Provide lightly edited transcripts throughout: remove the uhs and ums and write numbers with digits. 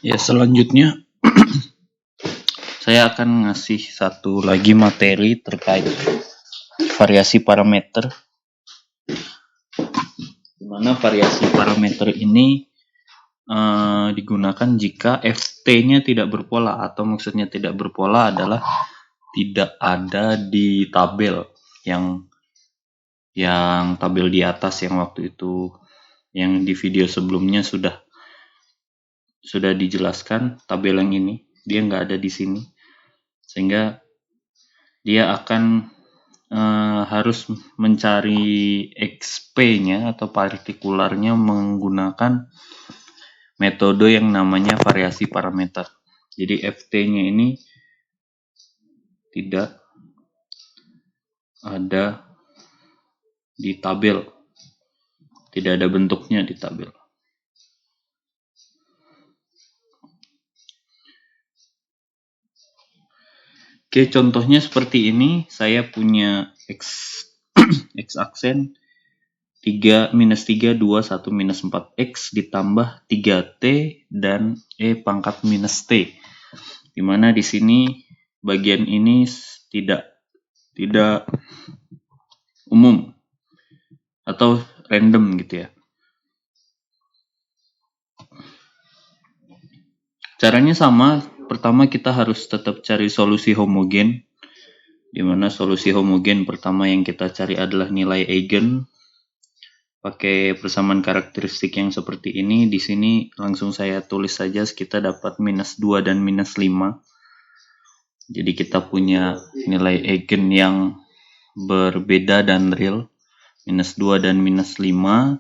Ya, selanjutnya saya akan ngasih satu lagi materi terkait variasi parameter. Di mana variasi parameter ini digunakan jika Ft-nya tidak berpola, atau maksudnya tidak berpola adalah tidak ada di tabel yang tabel di atas yang waktu itu, yang di video sebelumnya sudah dijelaskan. Tabel yang ini dia nggak ada di sini, sehingga dia akan harus mencari XP-nya atau partikularnya menggunakan metode yang namanya variasi parameter. Jadi Ft-nya ini tidak ada di tabel, tidak ada bentuknya di tabel. Oke, contohnya seperti ini. Saya punya X aksen 3 minus 3, 2, 1, minus 4X ditambah 3T dan E pangkat minus T. Dimana di sini bagian ini tidak umum atau random gitu ya. Caranya sama. Pertama kita harus tetap cari solusi homogen, dimana solusi homogen pertama yang kita cari adalah nilai eigen. Pakai persamaan karakteristik yang seperti ini. Di sini langsung saya tulis saja, kita dapat minus 2 dan minus 5. Jadi kita punya nilai eigen yang berbeda dan real, minus 2 dan minus 5.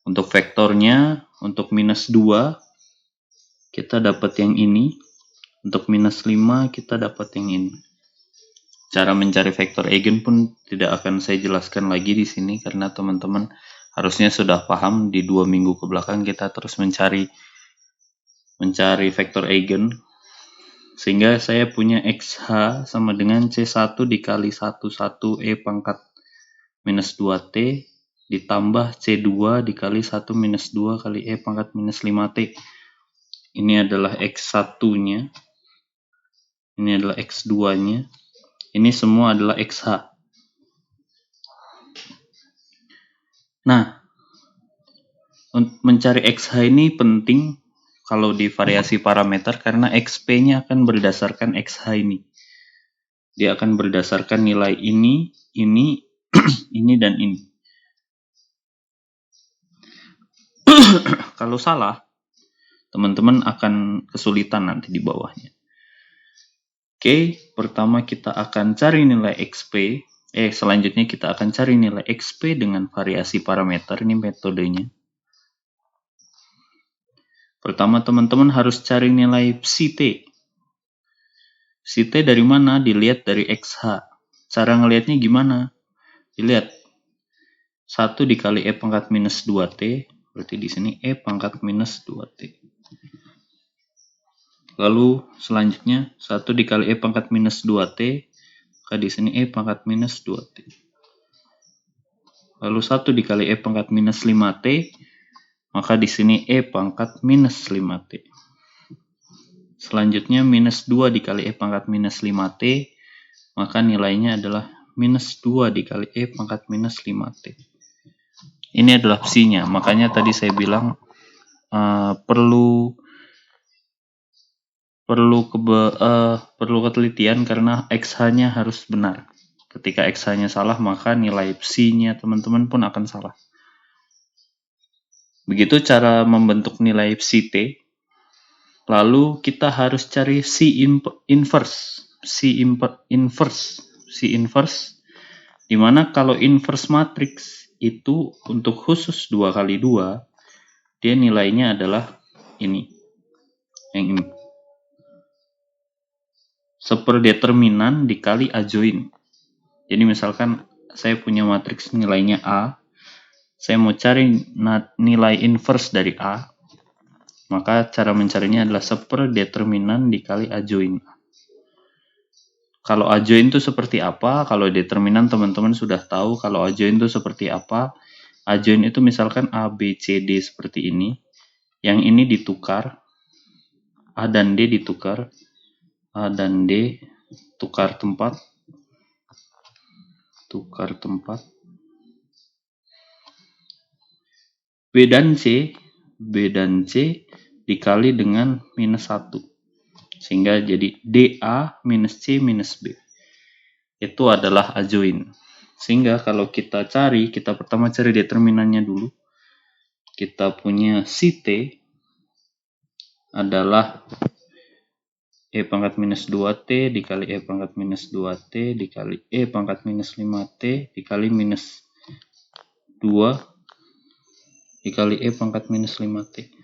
Untuk vektornya, untuk minus 2 kita dapat yang ini, untuk minus 5 kita dapat yang ini. Cara mencari vektor eigen pun tidak akan saya jelaskan lagi di sini, karena teman-teman harusnya sudah paham. Di 2 minggu ke belakang kita terus mencari vektor eigen, sehingga saya punya XH sama dengan C1 dikali 11 E pangkat minus 2T ditambah C2 dikali 1 minus 2 kali E pangkat minus 5T. Ini adalah X1-nya, ini adalah X2-nya, ini semua adalah XH. Nah, mencari XH ini penting kalau di variasi parameter, karena XP-nya akan berdasarkan XH ini. Dia akan berdasarkan nilai ini, ini, dan ini. Kalau salah, teman-teman akan kesulitan nanti di bawahnya. Oke, pertama kita akan cari nilai XP. Selanjutnya kita akan cari nilai XP dengan variasi parameter. Ini metodenya. Pertama teman-teman harus cari nilai psi T. Psi T dari mana? Dilihat dari XH. Cara ngelihatnya gimana? Dilihat 1 dikali E pangkat minus 2T, berarti di sini E pangkat minus 2T. Lalu selanjutnya 1 dikali E pangkat minus 2T, maka di sini E pangkat minus 2T. Lalu 1 dikali E pangkat minus 5T, maka di sini E pangkat minus 5T. Selanjutnya minus 2 dikali E pangkat minus 5T, maka nilainya adalah minus 2 dikali E pangkat minus 5T. Ini adalah psinya, makanya tadi saya bilang perlu ketelitian, karena XH-nya harus benar. Ketika XH-nya salah, maka nilai psi-nya teman-teman pun akan salah. Begitu cara membentuk nilai psi T. Lalu kita harus cari psi inverse. Psi inverse, dimana kalau inverse matrix itu untuk khusus 2 kali 2, dia nilainya adalah ini. Yang ini. Seperdeterminan dikali adjoint. Jadi misalkan saya punya matriks nilainya A, saya mau cari nilai inverse dari A, maka cara mencarinya adalah seperdeterminan dikali adjoint. Kalau adjoint itu seperti apa? Kalau determinan teman-teman sudah tahu kalau adjoint itu seperti apa. Adjoint itu misalkan A, B, C, D seperti ini. Yang ini ditukar. A dan D ditukar. A dan D tukar tempat. Tukar tempat. B dan C dikali dengan minus 1. Sehingga jadi DA minus C minus B. Itu adalah adjoint. Sehingga kalau kita cari, kita pertama cari determinannya dulu. Kita punya si T adalah E pangkat minus 2T dikali E pangkat minus 2T dikali E pangkat minus 5T dikali minus 2 dikali E pangkat minus 5T.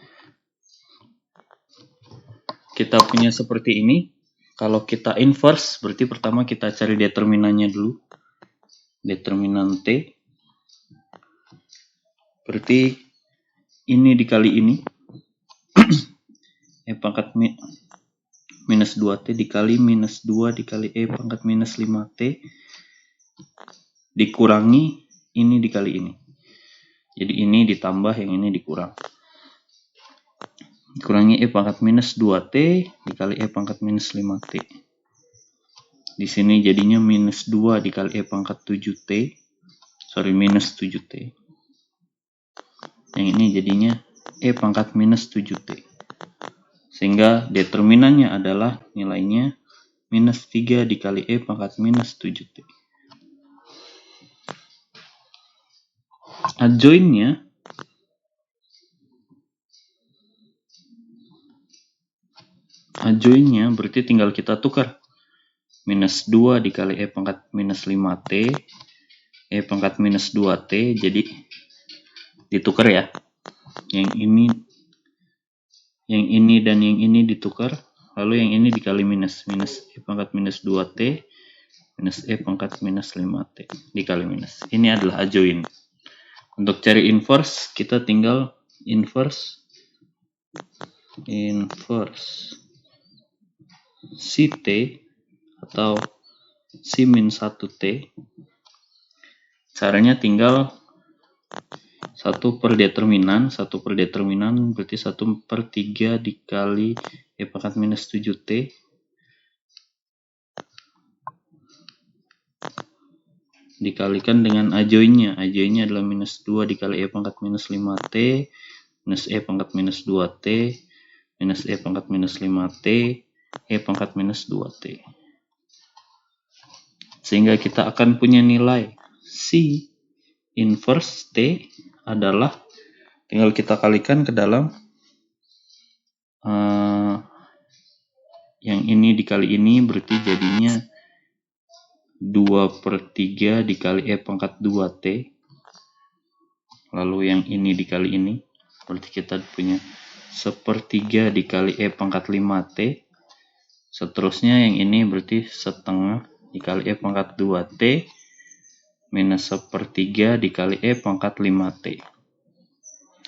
Kita punya seperti ini. Kalau kita inverse, berarti pertama kita cari determinannya dulu. Determinan T. Berarti ini dikali ini. E pangkat minus 2T dikali minus 2 dikali E pangkat minus 5T dikurangi ini dikali ini. Jadi ini ditambah, yang ini dikurang. Dikurangi E pangkat minus 2T dikali E pangkat minus 5T. Di sini jadinya minus 2 dikali E pangkat 7T. Minus 7T. Yang ini jadinya E pangkat minus 7T. Sehingga determinannya adalah nilainya minus 3 dikali E pangkat minus 7T. Adjointnya berarti tinggal kita tukar. Minus 2 dikali E pangkat minus 5T. E pangkat minus 2T. Jadi ditukar ya. Yang ini dan yang ini ditukar. Lalu yang ini dikali minus. Minus E pangkat minus 2T. Minus E pangkat minus 5T. Dikali minus. Ini adalah adjoint. Untuk cari inverse, kita tinggal inverse si T atau si min 1T. Caranya tinggal 1 per determinan berarti 1/3 dikali E pangkat minus 7T dikalikan dengan adjointnya. Adjointnya adalah minus 2 dikali E pangkat minus 5T minus E pangkat minus 2T minus E pangkat minus 5T E pangkat minus 2T. Sehingga kita akan punya nilai si inverse T adalah, tinggal kita kalikan ke dalam yang ini dikali ini, berarti jadinya 2/3 dikali E pangkat 2T. Lalu yang ini dikali ini, berarti kita punya 1/3 dikali E pangkat 5T. Seterusnya yang ini berarti 1/2 dikali E pangkat 2T minus 1/3 dikali E pangkat 5T.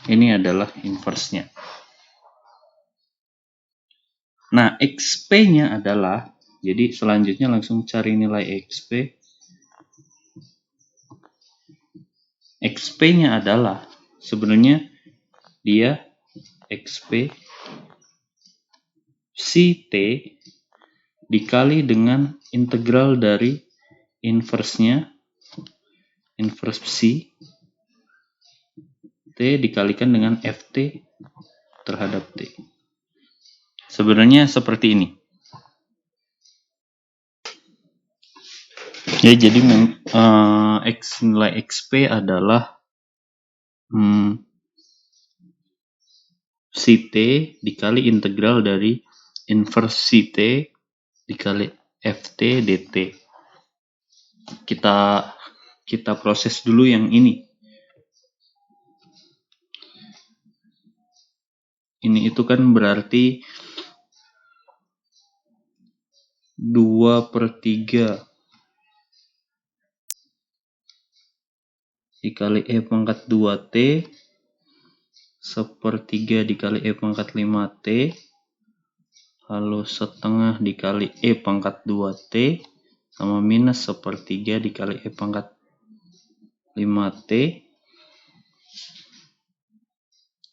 Ini adalah inverse-nya. Nah, XP-nya adalah, jadi selanjutnya langsung cari nilai XP. XP-nya adalah, sebenarnya dia XP si T dikali dengan integral dari inverse-nya, inverse si T dikalikan dengan FT terhadap T. Sebenarnya seperti ini. Ya, jadi nilai XP adalah si T dikali integral dari inverse si T dikali FT dt. Kita proses dulu yang ini. Ini itu kan berarti 2/3 dikali E pangkat 2T 1/3 dikali E pangkat 5T lalu 1/2 dikali E pangkat 2T sama minus 1/3 dikali E pangkat 5T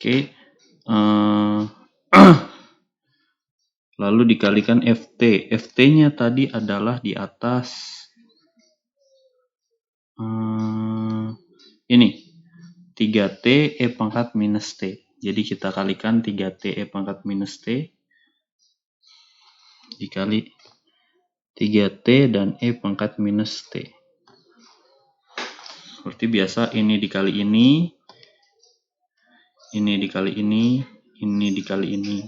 Oke. Lalu dikalikan FT. FT-nya tadi adalah di atas ini 3T E pangkat minus T. Jadi kita kalikan 3T E pangkat minus T dikali 3T dan E pangkat minus T. Seperti biasa, ini dikali ini dikali ini dikali ini.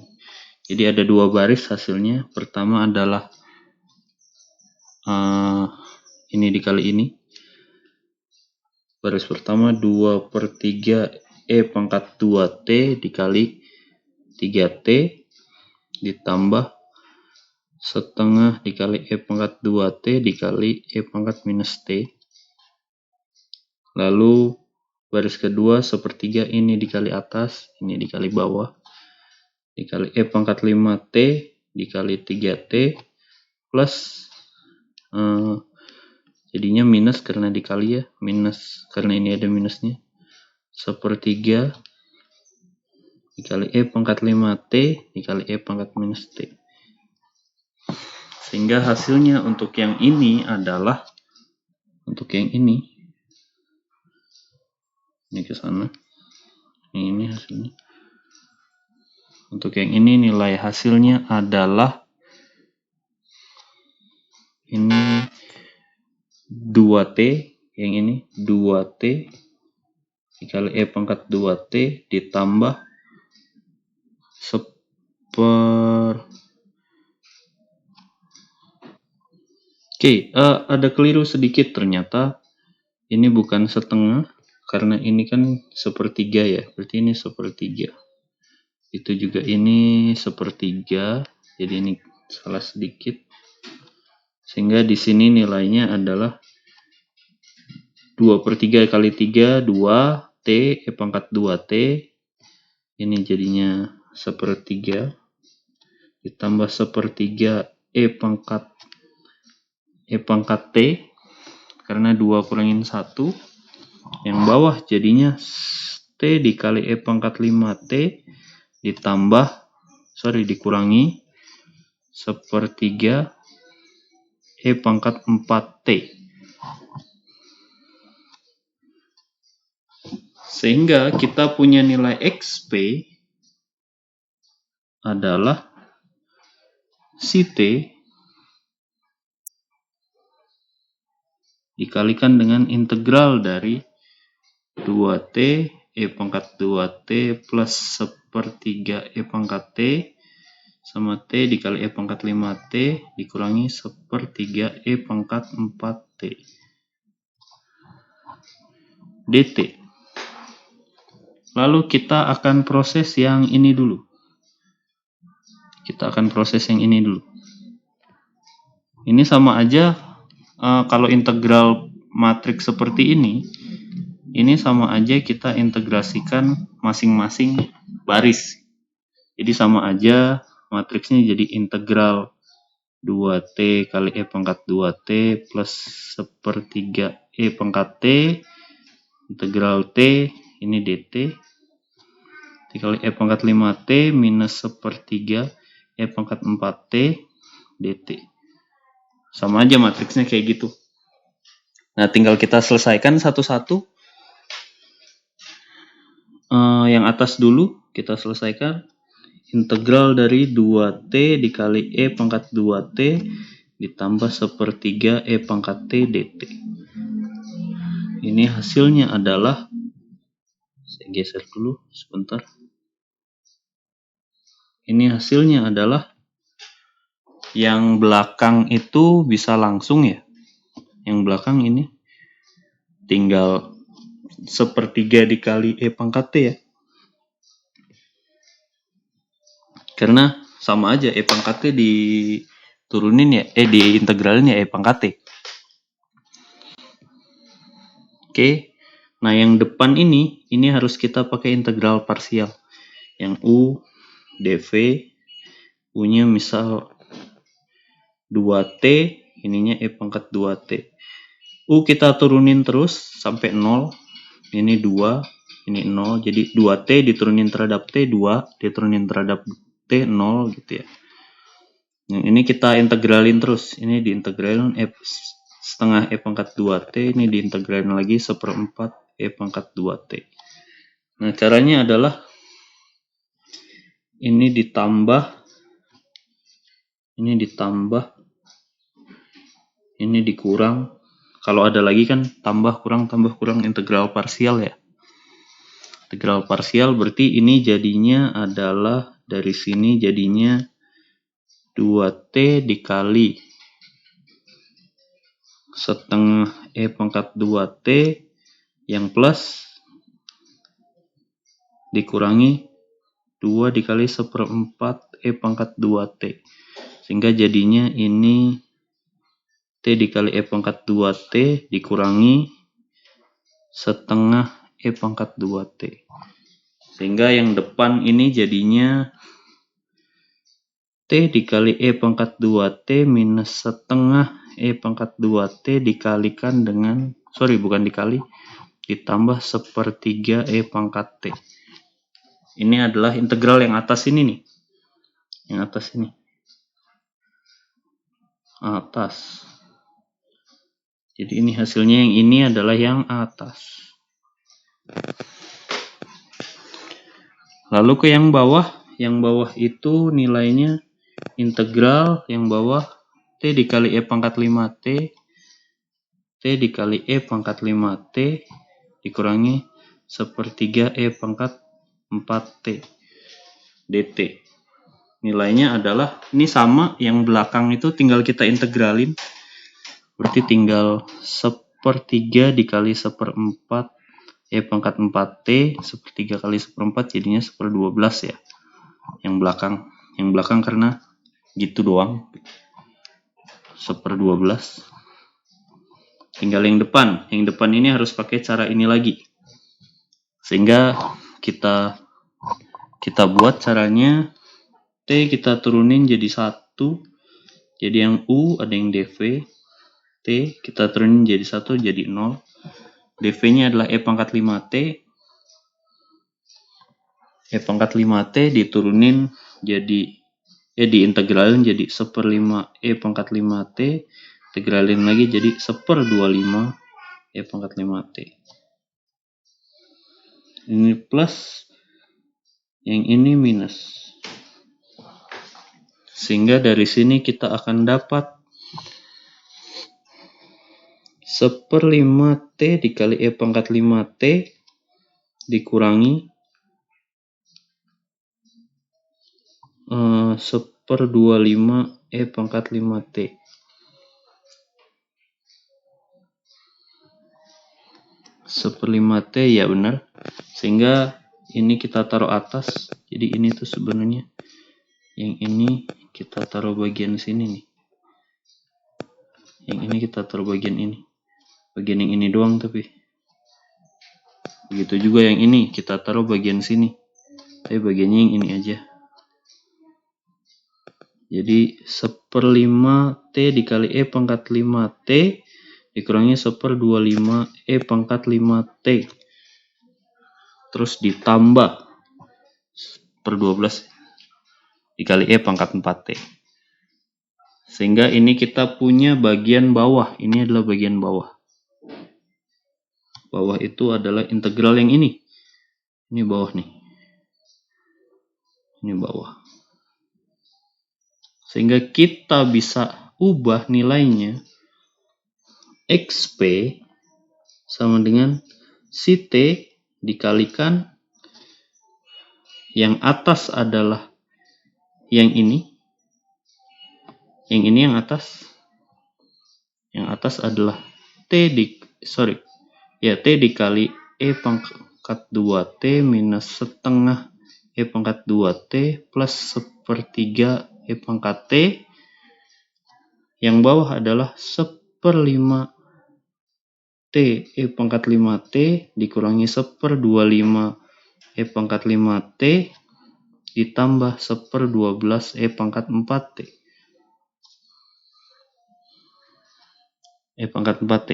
Jadi ada dua baris hasilnya. Pertama adalah ini dikali ini. Baris pertama 2/3 E pangkat 2T dikali 3T ditambah setengah dikali E pangkat 2T dikali E pangkat minus T. Lalu baris kedua 1/3 ini dikali atas, ini dikali bawah, dikali E pangkat 5T dikali 3T plus jadinya minus karena dikali ya, minus karena ini ada minusnya, 1/3 dikali E pangkat 5T dikali E pangkat minus T. Sehingga hasilnya untuk yang ini adalah, untuk yang ini ke sana, ini hasilnya. Untuk yang ini nilai hasilnya adalah ini 2T, yang ini 2T dikali E pangkat 2T ditambah ada keliru sedikit ternyata. Ini bukan setengah, karena ini kan 1/3 ya, berarti ini 1/3. Itu juga ini 1/3, jadi ini salah sedikit. Sehingga di sini nilainya adalah 2/3 kali 3, 2T, E pangkat 2T. Ini jadinya 1/3 ditambah 1/3 E pangkat T, karena 2 kurangin 1. Yang bawah jadinya T dikali E pangkat 5T dikurangi 1/3 E pangkat 4T. Sehingga kita punya nilai XP adalah si T dikalikan dengan integral dari 2T E pangkat 2T plus 1/3 E pangkat T sama T dikali E pangkat 5T dikurangi 1/3 E pangkat 4T dt. Lalu kita akan proses yang ini dulu. Ini sama aja, kalau integral matriks seperti ini sama aja kita integrasikan masing-masing baris. Jadi sama aja matriksnya jadi integral 2T kali E pangkat 2T plus 1/3 E pangkat T integral T, ini dt, dikali E pangkat 5T minus 1/3 E pangkat 4T dt. Sama aja matriksnya kayak gitu. Nah, tinggal kita selesaikan satu-satu. Yang atas dulu kita selesaikan. Integral dari 2T dikali E pangkat 2T ditambah 1/3 E pangkat T dt. Ini hasilnya adalah, saya geser dulu sebentar. Ini hasilnya adalah, yang belakang itu bisa langsung ya. Yang belakang ini tinggal 1/3 dikali E pangkat T ya. Karena sama aja E pangkat T diturunin ya, diintegralin ya E pangkat T. Oke. Nah, yang depan ini harus kita pakai integral parsial. Yang U dv, U-nya misal 2T, ininya E pangkat 2T. U kita turunin terus sampai 0. Ini 2. ini 0, jadi 2T diturunin terhadap T 2, diturunin terhadap T 0 gitu ya. Yang ini kita integralin terus, ini diintegralin setengah E pangkat 2T, ini diintegralin lagi 1/4 E pangkat 2T. Nah caranya adalah ini ditambah, ini dikurang. Kalau ada lagi kan tambah kurang integral parsial ya. Integral parsial berarti ini jadinya adalah dari sini jadinya 2T dikali setengah E pangkat 2T yang plus dikurangi 2 dikali 1/4 E pangkat 2T. Sehingga jadinya ini T dikali E pangkat 2T dikurangi setengah E pangkat 2T. Sehingga yang depan ini jadinya T dikali E pangkat 2T minus setengah E pangkat 2T dikalikan dengan, ditambah 1/3 E pangkat T. Ini adalah integral yang atas ini nih. Yang atas ini. Atas. Jadi ini hasilnya yang ini adalah yang atas. Lalu ke yang bawah. Yang bawah itu nilainya integral yang bawah T dikali E pangkat 5T. T dikali E pangkat 5T dikurangi 1/3 E pangkat 4T dt. Nilainya adalah, ini sama, yang belakang itu tinggal kita integralin. Berarti tinggal 1/3 dikali 1/4 E pangkat 4T, 1/3 kali 1/4 jadinya 1/12 ya. Yang belakang karena gitu doang. 1/12. Tinggal yang depan. Yang depan ini harus pakai cara ini lagi. Sehingga kita buat caranya. T kita turunin jadi 1. Jadi yang U ada yang dV. T kita turunin jadi 1 jadi 0. dV-nya adalah E pangkat 5T. E pangkat 5T diturunin jadi diintegralin jadi 1/5 E pangkat 5T. Integralin lagi jadi 1/25 E pangkat 5T. Ini plus, yang ini minus. Sehingga dari sini kita akan dapat 1/5T dikali E pangkat 5T dikurangi 1/25 E pangkat 5T. T ya benar. Sehingga ini kita taruh atas. Jadi ini tuh sebenarnya yang ini kita taruh bagian sini nih. Yang ini kita taruh bagian ini. Bagian yang ini doang tapi. Begitu juga yang ini kita taruh bagian sini. Tapi bagiannya yang ini aja. Jadi 1/5T dikali E pangkat 5T dikurangi 1/25 E pangkat 5T. Terus ditambah 1/12 dikali E pangkat 4T. Sehingga ini kita punya bagian bawah. Ini adalah bagian bawah. Bawah itu adalah integral yang ini. Ini bawah nih. Ini bawah. Sehingga kita bisa ubah nilainya XP sama dengan si T dikalikan yang atas adalah yang ini. Yang ini yang atas. Yang atas adalah T dikali E pangkat 2T minus setengah E pangkat 2T plus 1/3 E pangkat T. Yang bawah adalah 1/5 T E pangkat 5T dikurangi 1/25 E pangkat 5T ditambah 1/12 E pangkat 4T. E pangkat 4T.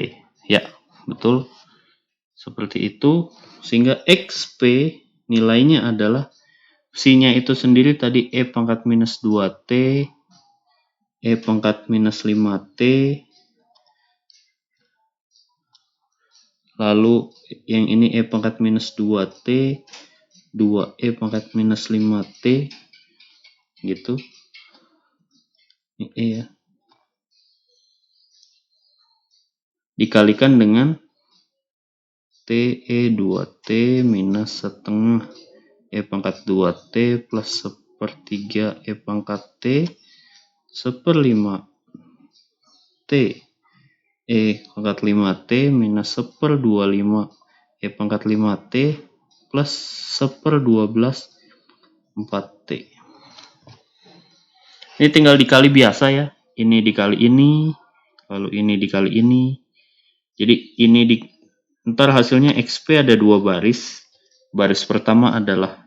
Ya, betul. Seperti itu, sehingga XP nilainya adalah psi-nya itu sendiri tadi E pangkat minus 2T, E pangkat minus 5T, lalu yang ini E pangkat minus 2T, 2E pangkat minus 5T, gitu. Ini E ya. Dikalikan dengan TE 2T minus setengah E pangkat 2T plus sepertiga E pangkat T seperlima T E pangkat 5T minus 1/25 E pangkat 5T plus 1/12 4T. Ini tinggal dikali biasa ya. Ini dikali ini, lalu ini dikali ini. Jadi ini ntar hasilnya XP ada 2 baris. Baris pertama adalah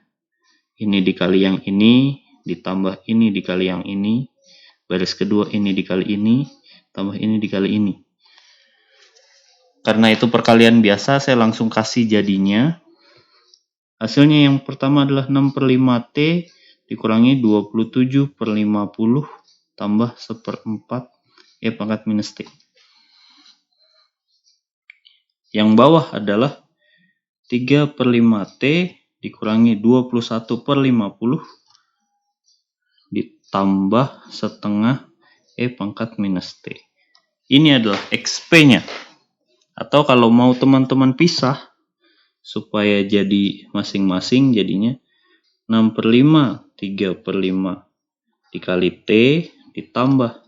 ini dikali yang ini, ditambah ini dikali yang ini. Baris kedua ini dikali ini, tambah ini dikali ini. Karena itu perkalian biasa, saya langsung kasih jadinya. Hasilnya yang pertama adalah 6/5T dikurangi 27/50 tambah 1/4 E pangkat minus T. Yang bawah adalah 3/5T dikurangi 21/50 ditambah setengah E pangkat minus T. Ini adalah XP-nya. Atau kalau mau teman-teman pisah, supaya jadi masing-masing jadinya 6/5, 3/5 dikali T ditambah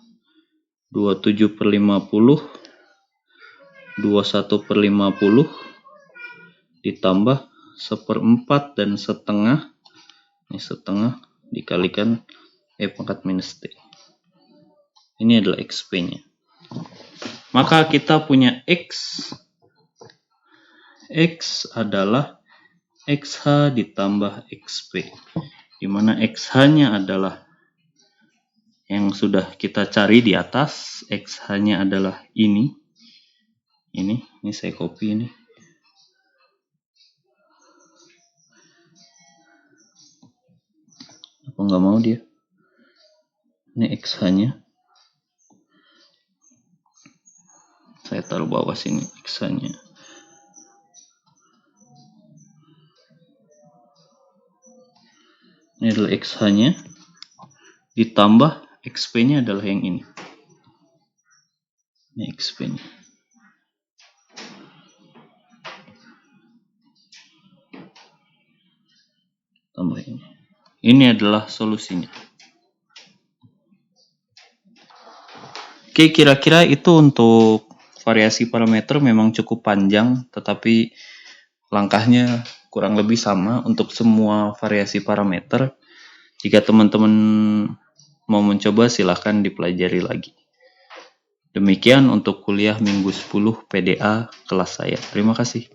27/50, 21/50 ditambah 1/4 dan setengah. Ini setengah dikalikan E pangkat minus T. Ini adalah XP-nya. Maka kita punya X adalah XH ditambah XP, di mana XH-nya adalah yang sudah kita cari di atas. XH-nya adalah ini saya copy ini. Apa nggak mau dia? Ini XH-nya. Saya taruh bawah sini XH-nya. Ini adalah XH-nya, ditambah XP-nya adalah yang ini. Ini XP-nya. Tambah ini. Ini adalah solusinya. Oke, kira-kira itu untuk variasi parameter memang cukup panjang, tetapi langkahnya kurang lebih sama untuk semua variasi parameter. Jika teman-teman mau mencoba, silahkan dipelajari lagi. Demikian untuk kuliah minggu 10 PDA kelas saya. Terima kasih.